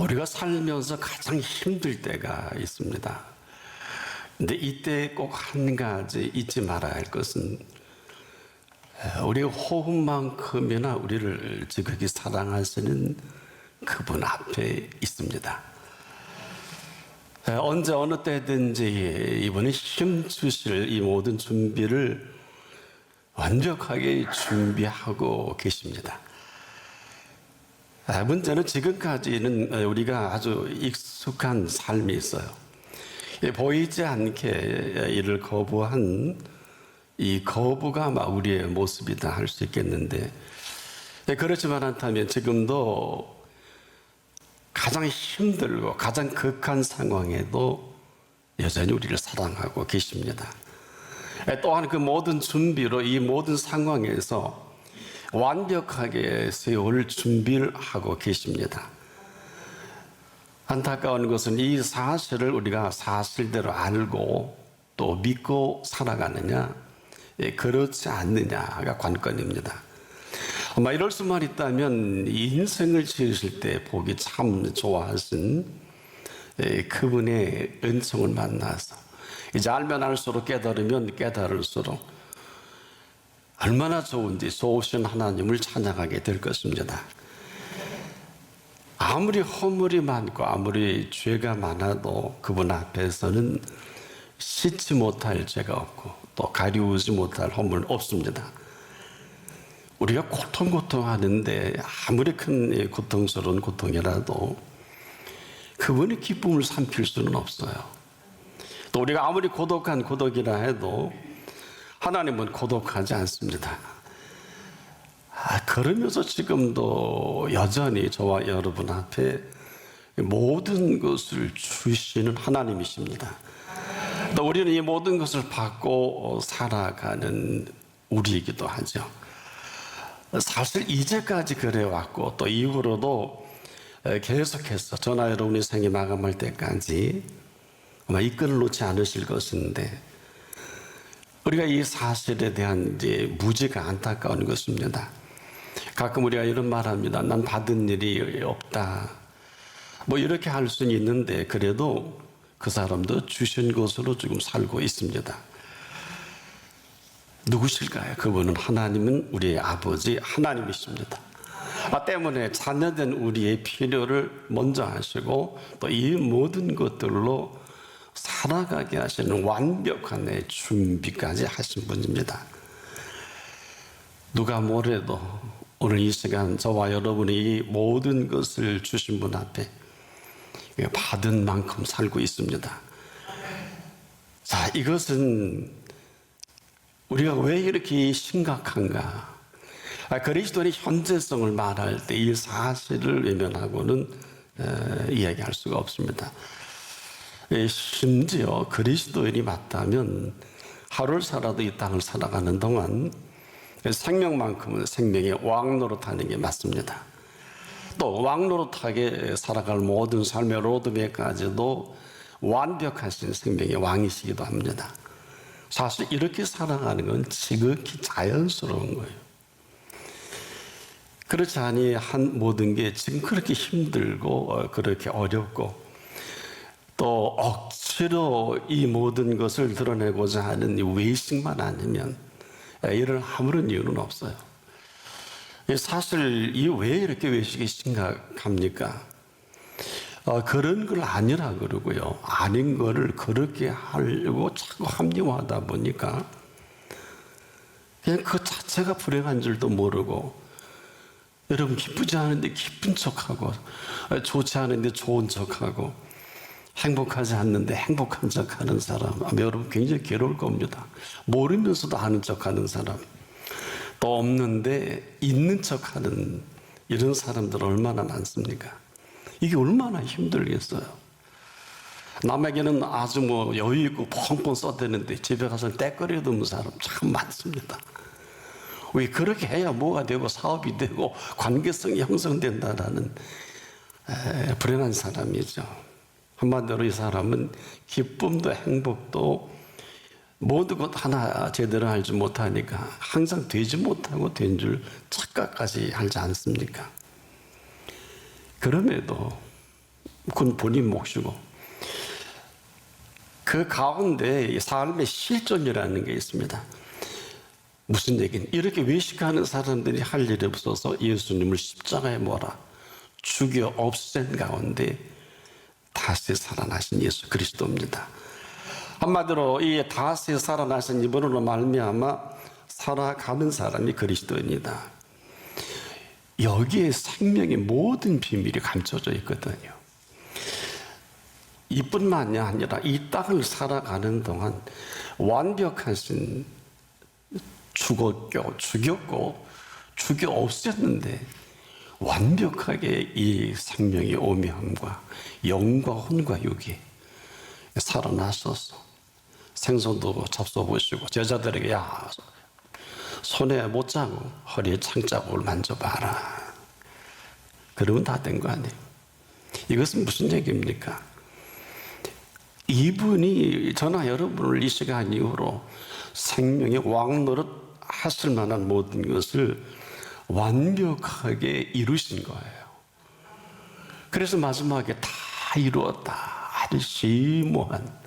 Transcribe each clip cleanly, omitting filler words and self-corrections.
우리가 살면서 가장 힘들 때가 있습니다. 근데 이때 꼭 한 가지 잊지 말아야 할 것은 우리의 호흡만큼이나 우리를 지극히 사랑하시는 그분 앞에 있습니다. 언제 어느 때든지 이분이 힘 주실 이 모든 준비를 완벽하게 준비하고 계십니다. 문제는 지금까지는 우리가 아주 익숙한 삶이 있어요. 보이지 않게 이를 거부한 이 거부가 우리의 모습이다 할 수 있겠는데, 그렇지만 않다면 지금도 가장 힘들고 가장 극한 상황에도 여전히 우리를 사랑하고 계십니다. 또한 그 모든 준비로 이 모든 상황에서 완벽하게 세울 준비를 하고 계십니다. 안타까운 것은 이 사실을 우리가 사실대로 알고 또 믿고 살아가느냐, 그렇지 않느냐가 관건입니다. 아마 이럴 수만 있다면 인생을 지으실 때 보기 참 좋아하신 그분의 은총을 만나서 이제 알면 알수록 깨달으면 깨달을수록 얼마나 좋은지 좋으신 하나님을 찬양하게 될 것입니다. 아무리 허물이 많고 아무리 죄가 많아도 그분 앞에서는 씻지 못할 죄가 없고 또 가리우지 못할 허물은 없습니다. 우리가 고통하는데 아무리 큰 고통스러운 고통이라도 그분의 기쁨을 삼킬 수는 없어요. 또 우리가 아무리 고독한 고독이라 해도 하나님은 고독하지 않습니다. 그러면서 지금도 여전히 저와 여러분 앞에 모든 것을 주시는 하나님이십니다. 또 우리는 이 모든 것을 받고 살아가는 우리이기도 하죠. 사실 이제까지 그래왔고 또 이후로도 계속해서 저나 여러분의 생이 마감할 때까지 아마 이 끈을 놓지 않으실 것인데, 우리가 이 사실에 대한 이제 무지가 안타까운 것입니다. 가끔 우리가 이런 말 합니다. 난 받은 일이 없다. 이렇게 할 수는 있는데 그래도 그 사람도 주신 것으로 지금 살고 있습니다. 누구실까요? 그분은 하나님은 우리의 아버지 하나님이십니다. 때문에 자녀된 우리의 필요를 먼저 하시고 또 이 모든 것들로 살아가게 하시는 완벽한 준비까지 하신 분입니다. 누가 뭐래도 오늘 이 시간 저와 여러분이 이 모든 것을 주신 분 앞에 받은 만큼 살고 있습니다. 자, 이것은 우리가 왜 이렇게 심각한가? 그리스도의 현재성을 말할 때 이 사실을 외면하고는 이야기할 수가 없습니다. 심지어 그리스도인이 맞다면 하루를 살아도 이 땅을 살아가는 동안 생명만큼은 생명의 왕노릇하는 게 맞습니다. 또 왕노릇하게 살아갈 모든 삶의 로드맵까지도 완벽하신 생명의 왕이시기도 합니다. 사실 이렇게 살아가는 건 지극히 자연스러운 거예요. 그렇지 아니한 모든 게 지금 그렇게 힘들고 그렇게 어렵고 또 억지로 이 모든 것을 드러내고자 하는 외식만 아니면 이런 아무런 이유는 없어요. 사실 왜 이렇게 외식이 심각합니까? 그런 걸 아니라 그러고요. 아닌 거를 그렇게 하려고 자꾸 합리화하다 보니까 그냥 그 자체가 불행한 줄도 모르고, 여러분 기쁘지 않은데 기쁜 척하고 좋지 않은데 좋은 척하고 행복하지 않는데 행복한 척하는 사람, 여러분 굉장히 괴로울 겁니다. 모르면서도 아는 척하는 사람, 또 없는데 있는 척하는 이런 사람들 얼마나 많습니까? 이게 얼마나 힘들겠어요. 남에게는 아주 여유 있고 펑펑 써대는데 집에 가서 떼거리 드는 사람 참 많습니다. 왜 그렇게 해야 뭐가 되고 사업이 되고 관계성이 형성된다라는 불행한 사람이죠. 한마디로 이 사람은 기쁨도 행복도 모든 것 하나 제대로 알지 못하니까 항상 되지 못하고 된 줄 착각까지 하지 않습니까? 그럼에도 그건 본인 몫이고, 그 가운데 삶의 실존이라는 게 있습니다. 무슨 얘기는, 이렇게 외식하는 사람들이 할 일이 없어서 예수님을 십자가에 몰아 죽여 없앤 가운데 다시 살아나신 예수 그리스도입니다. 한마디로 이 다시 살아나신 이분으로 말미암아 살아가는 사람이 그리스도입니다. 여기에 생명의 모든 비밀이 감춰져 있거든요. 이뿐만이 아니라 이 땅을 살아가는 동안 완벽하신 죽였고 죽여 없앴는데 완벽하게 이 생명의 오묘함과 영과 혼과 육이 살아나셔서 생선도 잡숴보시고 제자들에게, 야, 손에 못자국, 허리에 창자국을 만져봐라. 그러면 다 된 거 아니에요. 이것은 무슨 얘기입니까? 이분이 저나 여러분을 이 시간 이후로 생명의 왕노릇 하실 만한 모든 것을 완벽하게 이루신 거예요. 그래서 마지막에 다 이루었다, 아주 심오한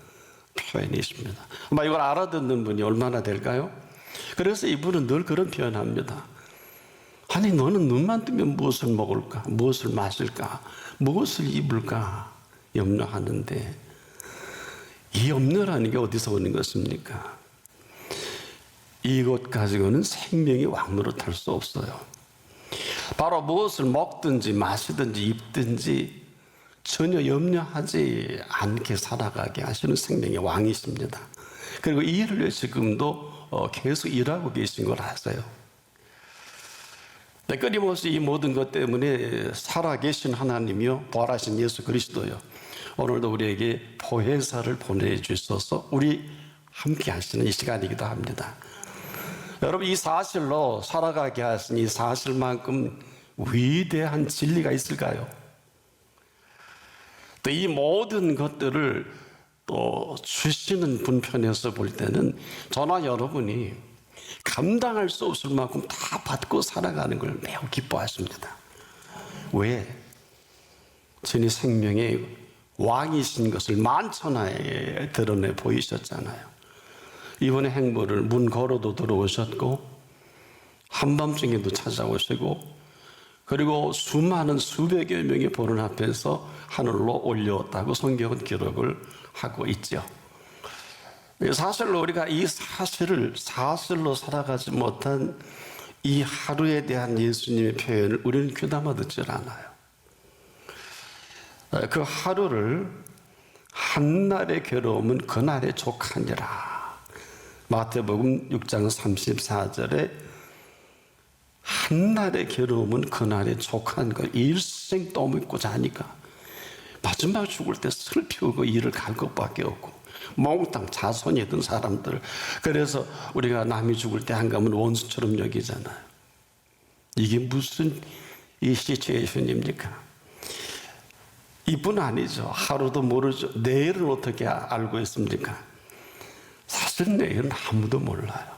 표현이십니다. 아마 이걸 알아듣는 분이 얼마나 될까요? 그래서 이분은 늘 그런 표현합니다. 아니, 너는 눈만 뜨면 무엇을 먹을까, 무엇을 마실까, 무엇을 입을까 염려하는데, 이 염려라는 게 어디서 오는 것입니까? 이것 가지고는 생명이 왕노릇할 수 없어요. 바로 무엇을 먹든지 마시든지 입든지 전혀 염려하지 않게 살아가게 하시는 생명의 왕이십니다. 그리고 이 일을 지금도 계속 일하고 계신 걸 아세요. 끊임없이 이 모든 것 때문에 살아계신 하나님이요, 부활하신 예수 그리스도요, 오늘도 우리에게 보혜사를 보내주셔서 우리 함께 하시는 이 시간이기도 합니다. 여러분, 이 사실로 살아가게 하신 이 사실만큼 위대한 진리가 있을까요? 또 이 모든 것들을 또 주시는 분 편에서 볼 때는 저나 여러분이 감당할 수 없을 만큼 다 받고 살아가는 걸 매우 기뻐하십니다. 왜? 전이 생명의 왕이신 것을 만천하에 드러내 보이셨잖아요. 이번에 행보를 문 걸어도 들어오셨고, 한밤중에도 찾아오시고, 그리고 수많은 수백여 명이 보는 앞에서 하늘로 올려왔다고 성경은 기록을 하고 있죠. 사실로 우리가 이 사실로 살아가지 못한 이 하루에 대한 예수님의 표현을 우리는 귀담아 듣질 않아요. 그 하루를 한날의 괴로움은 그날의 족하니라. 마태복음 6장 34절에 한날의 괴로움은 그날의 족한 것, 일생 떠먹고 자니까 마지막 죽을 때 슬피우고 이를 갈 것밖에 없고, 몽땅 자손이 든 사람들. 그래서 우리가 남이 죽을 때 한 가면 원수처럼 여기잖아요. 이게 무슨 이 시츄에이션입니까? 이뿐 아니죠. 하루도 모르죠. 내일은 어떻게 알고 있습니까? 사실 내일은 아무도 몰라요.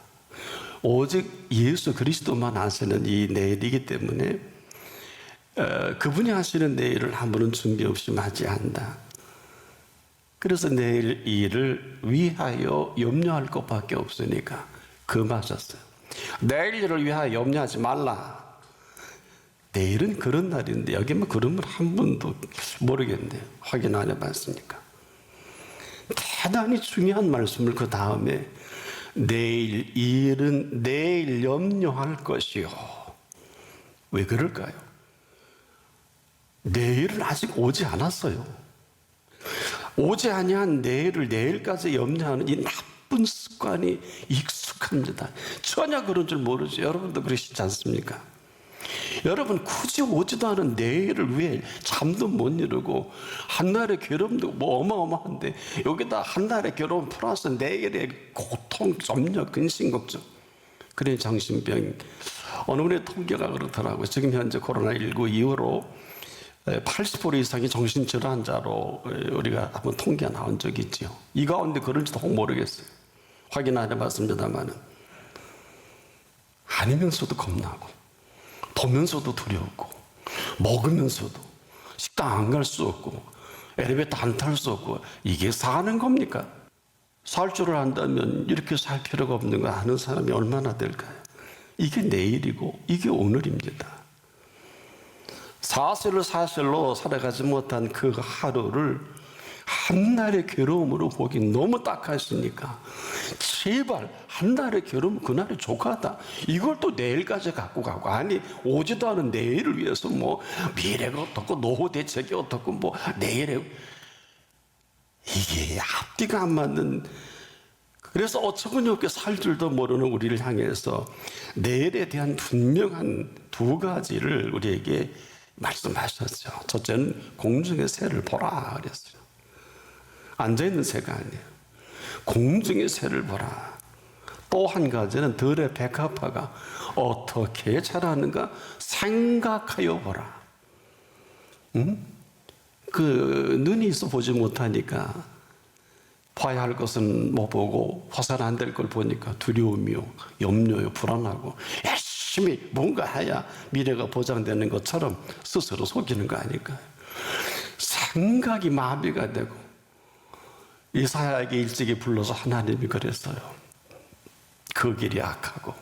오직 예수 그리스도만 아시는 이 내일이기 때문에 그분이 하시는 내일을 아무런 준비 없이 맞이한다. 그래서 내일 일을 위하여 염려할 것밖에 없으니까 금하셨어요. 내일 일을 위하여 염려하지 말라. 내일은 그런 날인데 여기만 그런 분 한 분도 모르겠네요. 확인 안 해봤으니까. 대단히 중요한 말씀을 그 다음에 내일 일은 내일 염려할 것이요. 왜 그럴까요? 내일은 아직 오지 않았어요. 오지 아니한 내일을 내일까지 염려하는 이 나쁜 습관이 익숙합니다. 전혀 그런 줄 모르죠. 여러분도 그러시지 않습니까? 여러분, 굳이 오지도 않은 내일을 위해 잠도 못 이루고 한날의 괴로움도 뭐 어마어마한데 여기다 한날의 괴로움 플러스 내일의 고통, 염려, 근심, 걱정. 그래 정신병. 어느 분의 통계가 그렇더라고요. 지금 현재 코로나19 이후로 80% 이상이 정신질환자로 우리가 한번 통계가 나온 적이 있죠. 이 가운데 그런지도 혹 모르겠어요. 확인 안 해봤습니다만은. 아니면서도 겁나고, 보면서도 두렵고, 먹으면서도 식당 안 갈 수 없고, 엘리베이터 안 탈 수 없고 이게 사는 겁니까? 살 줄을 안다면 이렇게 살 필요가 없는 거 아는 사람이 얼마나 될까요? 이게 내일이고 이게 오늘입니다. 사실을 사실로 살아가지 못한 그 하루를 한날의 괴로움으로 보기 너무 딱하시니까 제발 한날의 괴로움 그날이 조카다. 이걸 또 내일까지 갖고 가고, 아니 오지도 않은 내일을 위해서 뭐 미래가 어떻고 노후 대책이 어떻고 뭐 내일에, 이게 앞뒤가 안 맞는. 그래서 어처구니 없게 살 줄도 모르는 우리를 향해서 내일에 대한 분명한 두 가지를 우리에게 말씀하셨죠. 첫째는 공중의 새를 보라 그랬어요. 앉아있는 새가 아니에요. 공중의 새를 보라. 또 한 가지는 들의 백합화가 어떻게 자라는가 생각하여 보라. 그 눈이 있어 보지 못하니까 봐야 할 것은 못 보고 화살 안 될 걸 보니까 두려움이요, 염려요, 불안하고 열심히 뭔가 해야 미래가 보장되는 것처럼 스스로 속이는 거 아닐까요? 생각이 마비가 되고, 이사야에게 일찍이 불러서 하나님이 그랬어요. 그 길이 악하고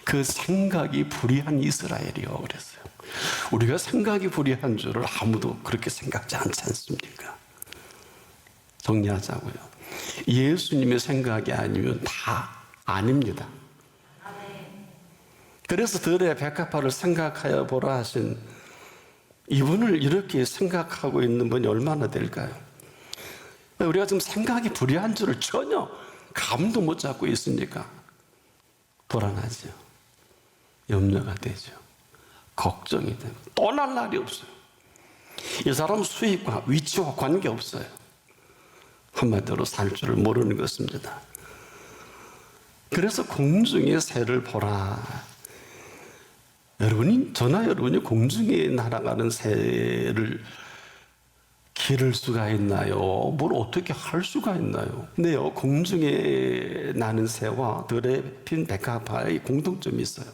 그 생각이 불의한 이스라엘이요 그랬어요. 우리가 생각이 불의한 줄을 아무도 그렇게 생각지 않지 않습니까? 정리하자고요. 예수님의 생각이 아니면 다 아닙니다. 그래서 들의 백합화를 생각하여 보라 하신 이분을 이렇게 생각하고 있는 분이 얼마나 될까요? 우리가 지금 생각이 불의한 줄을 전혀 감도 못 잡고 있으니까 불안하죠. 염려가 되죠. 걱정이 되고 떠날 날이 없어요. 이 사람 수입과 위치와 관계없어요. 한마디로 살 줄을 모르는 것입니다. 그래서 공중의 새를 보라. 저나 여러분이 공중에 날아가는 새를 기를 수가 있나요? 뭘 어떻게 할 수가 있나요? 근데요, 공중에 나는 새와 들에 핀 백합화의 공통점이 있어요.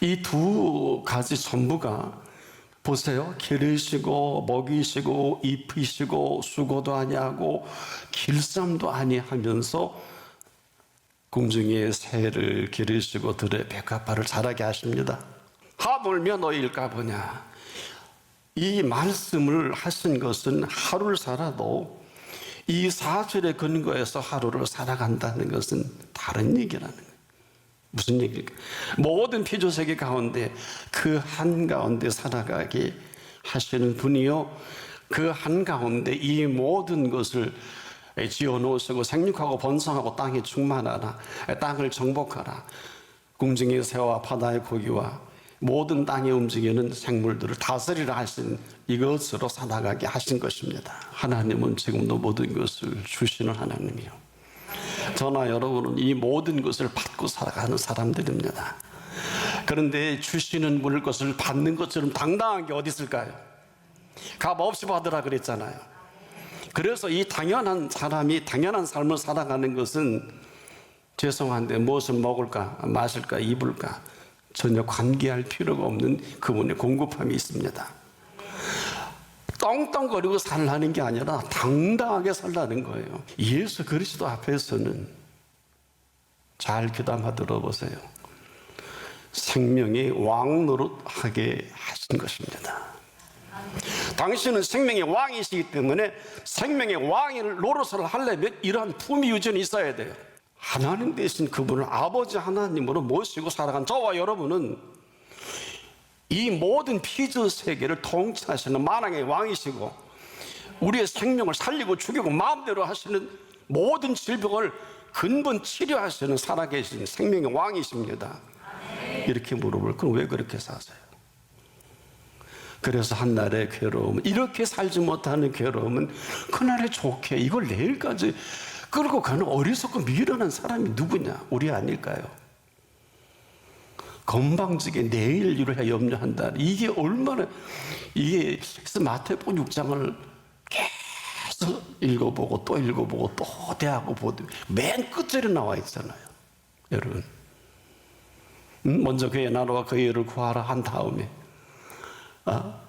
이 두 가지 전부가 보세요. 기르시고 먹이시고 입히시고 수고도 아니하고 길쌈도 아니하면서 공중의 새를 기르시고 들의 백합화를 자라게 하십니다. 하물며 너희일까 보냐. 이 말씀을 하신 것은 하루를 살아도 이 사실에 근거해서 하루를 살아간다는 것은 다른 얘기라는 거예요. 무슨 얘기일까? 모든 피조세계 가운데 그 한가운데 살아가게 하시는 분이요, 그 한가운데 이 모든 것을 지어놓으시고 생육하고 번성하고 땅에 충만하라, 땅을 정복하라, 공중의 새와 바다의 고기와 모든 땅에 움직이는 생물들을 다스리라 하신 이것으로 살아가게 하신 것입니다. 하나님은 지금도 모든 것을 주시는 하나님이요, 저나 여러분은 이 모든 것을 받고 살아가는 사람들입니다. 그런데 주시는 분의 것을 받는 것처럼 당당한 게 어디 있을까요? 값 없이 받으라 그랬잖아요. 그래서 이 당연한 사람이 당연한 삶을 살아가는 것은 죄송한데 무엇을 먹을까 마실까 입을까 전혀 관계할 필요가 없는 그분의 공급함이 있습니다. 떵떵거리고 살라는 게 아니라 당당하게 살라는 거예요. 예수 그리스도 앞에서는 잘 귀담아 들어보세요. 생명의 왕 노릇하게 하신 것입니다. 당신은 생명의 왕이시기 때문에 생명의 왕을 노릇을 하려면 이러한 품위 유전이 있어야 돼요. 하나님 대신 그분을 아버지 하나님으로 모시고 살아간 저와 여러분은 이 모든 피조 세계를 통치하시는 만왕의 왕이시고 우리의 생명을 살리고 죽이고 마음대로 하시는 모든 질병을 근본 치료하시는 살아계신 생명의 왕이십니다. 이렇게 물어볼 건 왜 그렇게 사세요? 그래서 한날의 괴로움, 이렇게 살지 못하는 괴로움은 그날에 좋게 이걸 내일까지 끌고 가는 어리석고 미련한 사람이 누구냐? 우리 아닐까요? 건방지게 내일 일을 염려한다. 이게 얼마나, 이게 마태복음 6장을 계속 읽어보고 또 읽어보고 또 대하고 보도 맨 끝절에 나와 있잖아요. 여러분, 먼저 그의 나라와 그의 의를 구하라 한 다음에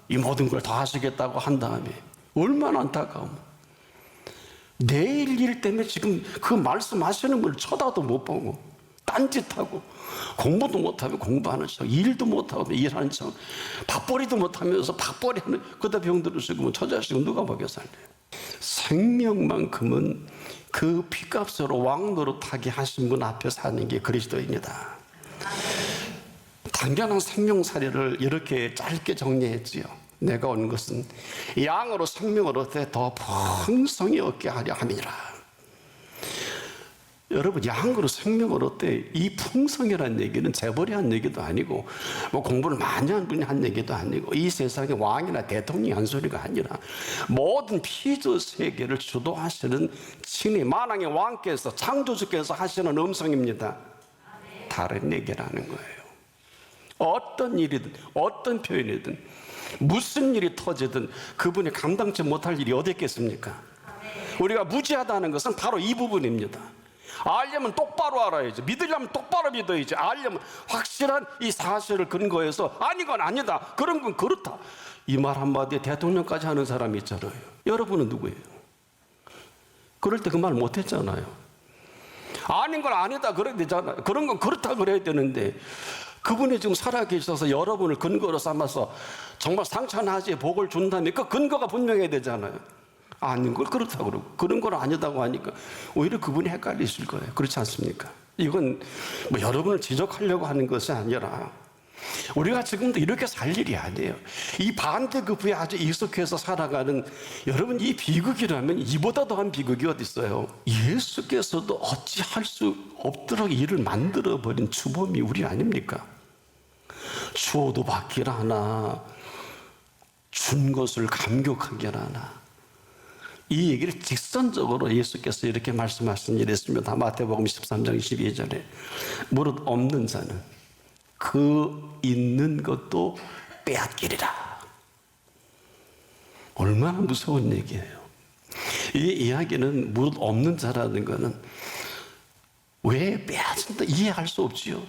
이 모든 걸 다 하시겠다고 한 다음에 얼마나 안타까움. 내일 일 때문에 지금 그 말씀하시는 걸 쳐다도 못 보고 딴짓하고 공부도 못하면 공부하는 척, 일도 못하고 일하는 척, 밥벌이도 못하면서 밥벌이하는, 그다 병들어 죽으면 처자식은 누가 먹여 살래요? 생명만큼은 그 피값으로 왕노릇하게 하신 분 앞에 사는 게 그리스도입니다. 당연한 생명 사례를 이렇게 짧게 정리했지요. 내가 온 것은 양으로 생명을 얻되 더 풍성히 얻게 하려 함이니라. 여러분, 양으로 생명을 얻되, 이 풍성이라는 얘기는 재벌이 한 얘기도 아니고 뭐 공부를 많이 한 분이 한 얘기도 아니고 이 세상의 왕이나 대통령이 한 소리가 아니라 모든 피조 세계를 주도하시는 신이 만왕의 왕께서, 창조주께서 하시는 음성입니다. 다른 얘기라는 거예요. 어떤 일이든 어떤 표현이든 무슨 일이 터지든 그분이 감당치 못할 일이 어디 있겠습니까? 우리가 무지하다는 것은 바로 이 부분입니다. 알려면 똑바로 알아야지. 믿으려면 똑바로 믿어야지. 알려면 확실한 이 사실을 근거해서 아닌 건 아니다, 그런 건 그렇다, 이 말 한마디에 대통령까지 하는 사람이 있잖아요. 여러분은 누구예요? 그럴 때 그 말 못했잖아요. 아닌 건 아니다 그래야 되잖아요. 그런 건 그렇다 그래야 되는데, 그분이 지금 살아계셔서 여러분을 근거로 삼아서 정말 상처나지에 복을 준다면 그 근거가 분명해야 되잖아요. 아닌 걸 그렇다고 그러고 그런 걸 아니다고 하니까 오히려 그분이 헷갈리실 거예요. 그렇지 않습니까? 이건 뭐 여러분을 지적하려고 하는 것이 아니라 우리가 지금도 이렇게 살 일이 아니에요. 이 반대급부에 아주 익숙해서 살아가는 여러분, 이 비극이라면 이보다 더한 비극이 어디 있어요? 예수께서도 어찌할 수 없도록 일을 만들어버린 주범이 우리 아닙니까? 주어도 받기를 하나 준 것을 감격하기를 하나, 이 얘기를 직선적으로 예수께서 이렇게 말씀하신 일이 있습니다. 마태복음 13장 12절에 무릇 없는 자는 그 있는 것도 빼앗기리라. 얼마나 무서운 얘기예요. 이 이야기는 무릇 없는 자라는 것은 왜 빼앗는다 이해할 수 없지요.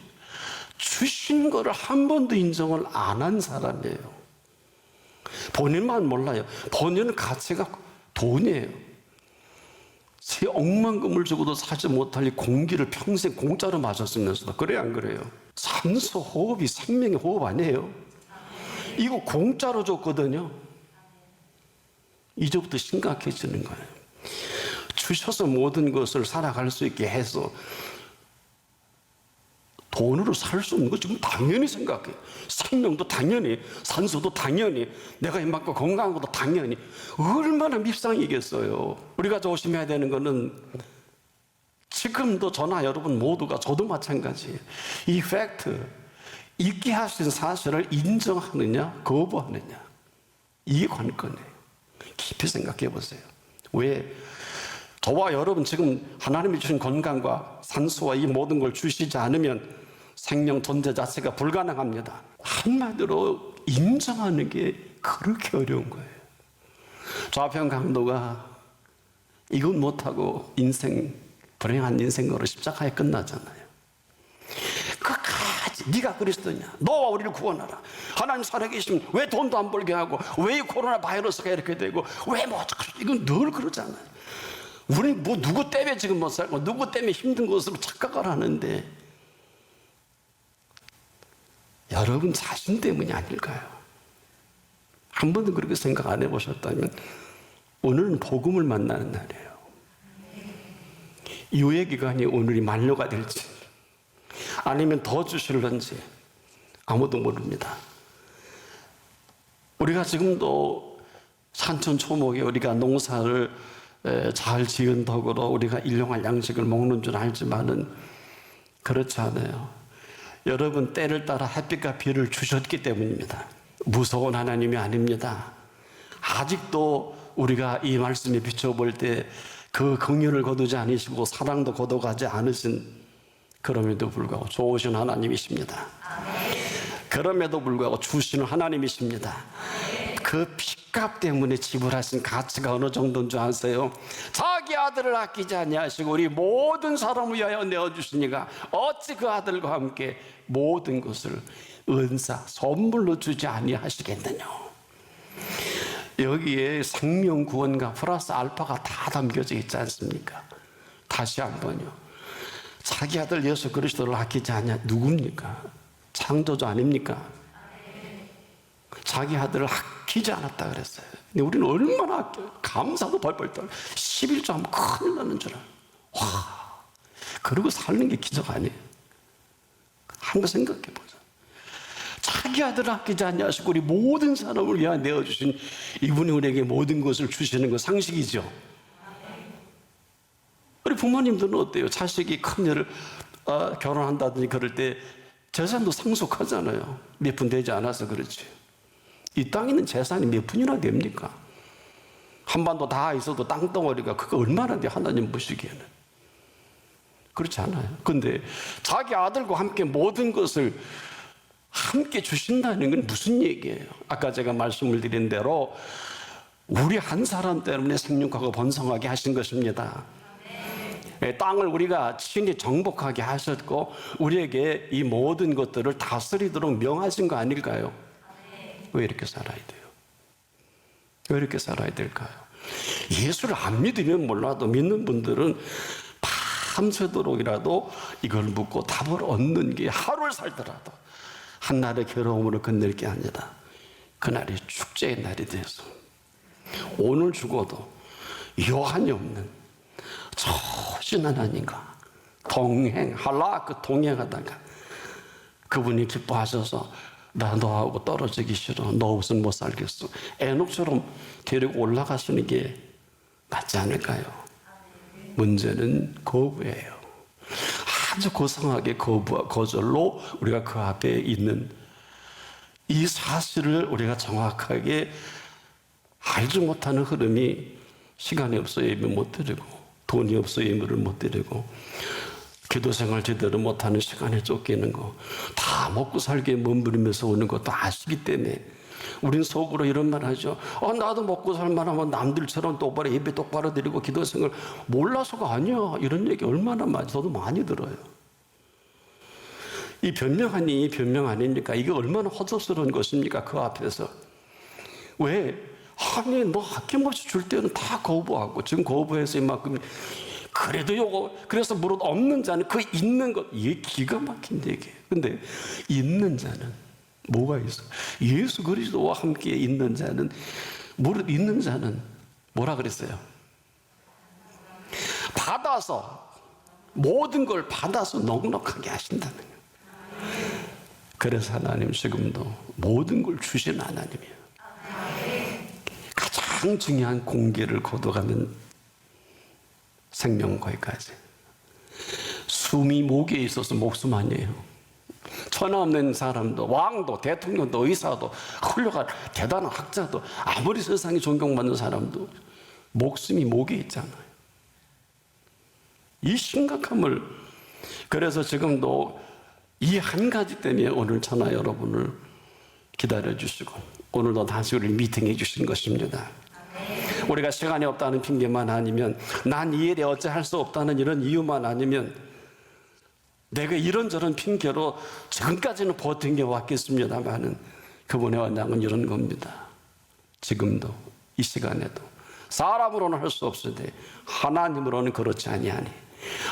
주신 거를 한 번도 인정을 안 한 사람이에요. 본인만 몰라요. 본인은 가치가 돈이에요. 새 억만금을 주고도 사지 못할 이 공기를 평생 공짜로 마셨으면서도, 그래요 안 그래요? 산소 호흡이 생명의 호흡 아니에요? 이거 공짜로 줬거든요. 이제부터 심각해지는 거예요. 주셔서 모든 것을 살아갈 수 있게 해서 돈으로 살 수 없는 거 지금 당연히 생각해. 생명도 당연히, 산소도 당연히, 내가 이만큼 건강한 것도 당연히. 얼마나 밉상이겠어요. 우리가 조심해야 되는 거는 지금도 저나 여러분 모두가, 저도 마찬가지예요. 이 팩트, 있게 하신 사실을 인정하느냐 거부하느냐, 이 관건이에요. 깊이 생각해 보세요. 왜? 저와 여러분 지금 하나님이 주신 건강과 산소와 이 모든 걸 주시지 않으면 생명 존재 자체가 불가능합니다. 한마디로 인정하는 게 그렇게 어려운 거예요. 좌편 강도가 이건 못하고 인생, 불행한 인생으로 십자가에 끝나잖아요. 끝까지 네가 그리스도냐, 너와 우리를 구원하라, 하나님 살아계시면 왜 돈도 안 벌게 하고, 왜 코로나 바이러스가 이렇게 되고, 왜 뭐, 이건 늘 그러잖아요. 우리 뭐 누구 때문에 지금 못 살고 누구 때문에 힘든 것으로 착각을 하는데, 여러분 자신 때문이 아닐까요? 한 번도 그렇게 생각 안 해보셨다면 오늘은 복음을 만나는 날이에요. 유예기간이 오늘이 만료가 될지 아니면 더 주실런지 아무도 모릅니다. 우리가 지금도 산천초목에 우리가 농사를 잘 지은 덕으로 우리가 일용할 양식을 먹는 줄 알지만은 그렇지 않아요. 여러분 때를 따라 햇빛과 비를 주셨기 때문입니다. 무서운 하나님이 아닙니다. 아직도 우리가 이 말씀에 비춰볼 때 그 긍휼을 거두지 않으시고 사랑도 거둬가지 않으신, 그럼에도 불구하고 좋으신 하나님이십니다. 그럼에도 불구하고 주시는 하나님이십니다. 그 피값 때문에 지불하신 가치가 어느 정도인 줄 아세요? 자기 아들을 아끼지 아니하시고 우리 모든 사람을 위하여 내어주시니까 어찌 그 아들과 함께 모든 것을 은사 선물로 주지 아니하시겠느냐. 여기에 생명 구원과 플러스 알파가 다 담겨져 있지 않습니까? 다시 한번요. 자기 아들 예수 그리스도를 아끼지 않냐? 누굽니까? 창조주 아닙니까? 자기 아들을 아끼지 않았다 그랬어요. 근데 우리는 얼마나 아껴요. 감사도 벌벌 떨. 11조 하면 큰일 나는 줄 알아요. 와, 그러고 사는 게 기적 아니에요. 한번 생각해 보자. 자기 아들을 아끼지 않냐 하시고 우리 모든 사람을 위하여 내어주신 이분이 우리에게 모든 것을 주시는 거 상식이죠. 우리 부모님들은 어때요? 자식이 큰일을 결혼한다든지 그럴 때 재산도 상속하잖아요. 몇 푼 되지 않아서 그렇지. 이 땅에 있는 재산이 몇 푼이나 됩니까? 한반도 다 있어도 땅덩어리가 그거 얼마나 돼, 하나님 보시기에는. 그렇지 않아요. 근데 자기 아들과 함께 모든 것을 함께 주신다는 건 무슨 얘기예요? 아까 제가 말씀을 드린 대로 우리 한 사람 때문에 생육하고 번성하게 하신 것입니다. 땅을 우리가 친히 정복하게 하셨고 우리에게 이 모든 것들을 다스리도록 명하신 거 아닐까요? 왜 이렇게 살아야 돼요? 왜 이렇게 살아야 될까요? 예수를 안 믿으면 몰라도 믿는 분들은 밤새도록이라도 이걸 묻고 답을 얻는 게 하루를 살더라도 한날의 괴로움으로 끝낼 게 아니라 그날이 축제의 날이 돼서 오늘 죽어도 여한이 없는 초신 하나님과 동행하다가 그분이 기뻐하셔서 나 너하고 떨어지기 싫어. 너 없으면 못 살겠어. 에녹처럼 데리고 올라가시는 게 맞지 않을까요? 문제는 거부예요. 아주 고상하게 거부와 거절로 우리가 그 앞에 있는 이 사실을 우리가 정확하게 알지 못하는 흐름이 시간이 없어 예배 못 드리고 돈이 없어 예배를 못 드리고 기도 생활 제대로 못하는 시간에 쫓기는 거 다 먹고 살기에 몸부리면서 오는 것도 아시기 때문에 우린 속으로 이런 말 하죠. 나도 먹고 살만하면 남들처럼 똑바로 예배 똑바로 드리고 기도 생활 몰라서가 아니야. 이런 얘기 얼마나 많이 저도 많이 들어요. 이 변명하니 변명 아닙니까? 이게 얼마나 허접스러운 것입니까? 그 앞에서 왜? 아니 너 아낌없이 줄 때는 다 거부하고 지금 거부해서 이만큼 그래도 요거 그래서 무릇 없는 자는 그 있는 것 이게 기가 막힌 얘기예요. 근데 있는 자는 뭐가 있어? 예수 그리스도와 함께 있는 자는 무릇 있는 자는 뭐라 그랬어요? 받아서 모든 걸 받아서 넉넉하게 하신다는 거예요. 그래서 하나님 지금도 모든 걸 주신 하나님이에요. 가장 중요한 공기를 거둬가는 생명거기까지 숨이 목에 있어서 목숨 아니에요. 천하 없는 사람도 왕도 대통령도 의사도 훌륭한 대단한 학자도 아무리 세상에 존경받는 사람도 목숨이 목에 있잖아요. 이 심각함을 그래서 지금도 이 한 가지 때문에 오늘 천하 여러분을 기다려 주시고 오늘도 다시 우리를 미팅해 주신 것입니다. 우리가 시간이 없다는 핑계만 아니면 난 이 일에 어찌할 수 없다는 이런 이유만 아니면 내가 이런저런 핑계로 지금까지는 버틴 게 왔겠습니다만은 그분의 언약은 이런 겁니다. 지금도 이 시간에도 사람으로는 할 수 없으되 하나님으로는 그렇지 아니하니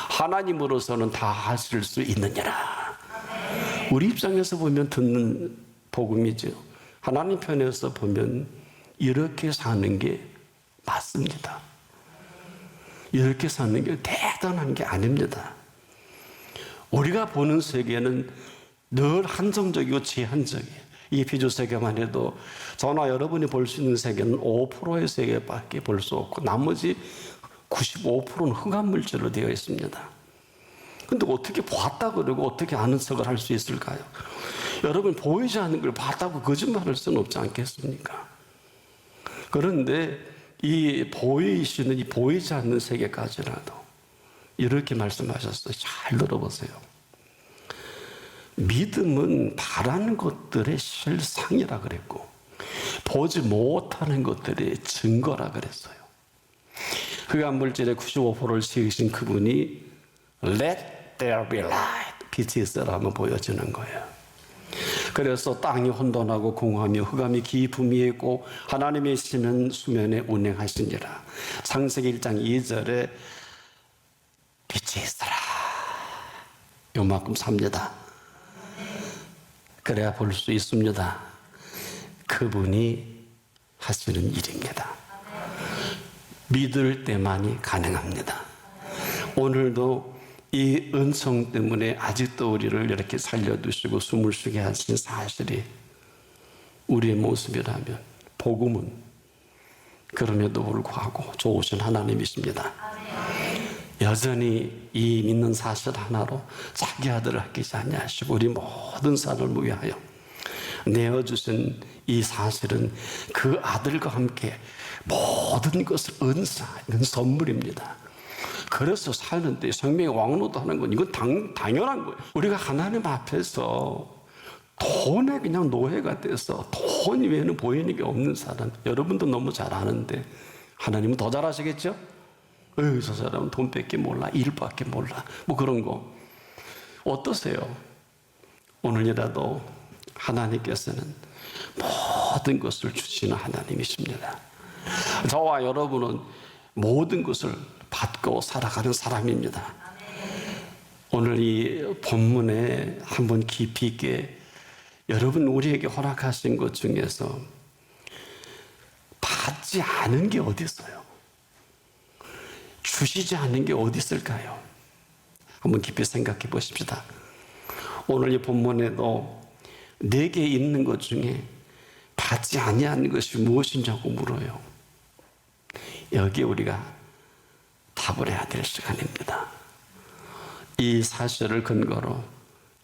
하나님으로서는 다 하실 수 있느니라. 우리 입장에서 보면 듣는 복음이죠. 하나님 편에서 보면 이렇게 사는 게 맞습니다. 이렇게 사는 게 대단한 게 아닙니다. 우리가 보는 세계는 늘 한정적이고 제한적이에요. 이 피조 세계만 해도 저나 여러분이 볼 수 있는 세계는 5%의 세계밖에 볼 수 없고 나머지 95%는 흑암 물질로 되어 있습니다. 근데 어떻게 봤다 그러고 어떻게 아는 척을 할 수 있을까요? 여러분 보이지 않는 걸 봤다고 거짓말할 수는 없지 않겠습니까? 그런데 이 보이시는 이 보이지 않는 세계까지라도 이렇게 말씀하셨어요. 잘 들어보세요. 믿음은 바라는 것들의 실상이라 그랬고 보지 못하는 것들의 증거라 그랬어요. 흑암 물질의 95%를 지으신 그분이 Let there be light, 빛이 있어라 하면 보여지는 거예요. 그래서 땅이 혼돈하고 공허하며 흑암이 깊음 위에 있고 하나님의 신은 수면에 운행하시니라. 창세기 1장 2절에 빛이 있어라. 요만큼 삽니다. 그래야 볼 수 있습니다. 그분이 하시는 일입니다. 믿을 때만이 가능합니다. 오늘도 이 은총 때문에 아직도 우리를 이렇게 살려두시고 숨을 쉬게 하신 사실이 우리의 모습이라면, 복음은 그럼에도 불구하고 좋으신 하나님이십니다. 여전히 이 믿는 사실 하나로 자기 아들을 아끼지 아니하시고 우리 모든 사람을 위하여 내어주신 이 사실은 그 아들과 함께 모든 것을 은사하는 선물입니다. 그래서 사는데 생명의 왕노도 하는 건 이건 당연한 거예요. 우리가 하나님 앞에서 돈에 그냥 노예가 돼서 돈 외에는 보이는 게 없는 사람, 여러분도 너무 잘 아는데 하나님은 더 잘 아시겠죠? 저 사람은 돈밖에 몰라, 일밖에 몰라, 뭐 그런 거. 어떠세요? 오늘이라도 하나님께서는 모든 것을 주시는 하나님이십니다. 저와 여러분은 모든 것을 받고 살아가는 사람입니다. 오늘 이 본문에 한번 깊이 있게 여러분 우리에게 허락하신 것 중에서 받지 않은 게 어디 있어요? 주시지 않는 게 어디 있을까요? 한번 깊이 생각해 보십시다. 오늘 이 본문에도 내게 있는 것 중에 받지 아니하는 것이 무엇이냐고 물어요. 여기에 우리가 답을 해야 될 시간입니다. 이 사실을 근거로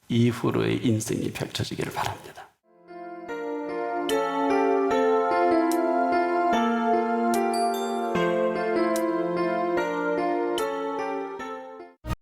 이후로의 인생이 펼쳐지기를 바랍니다.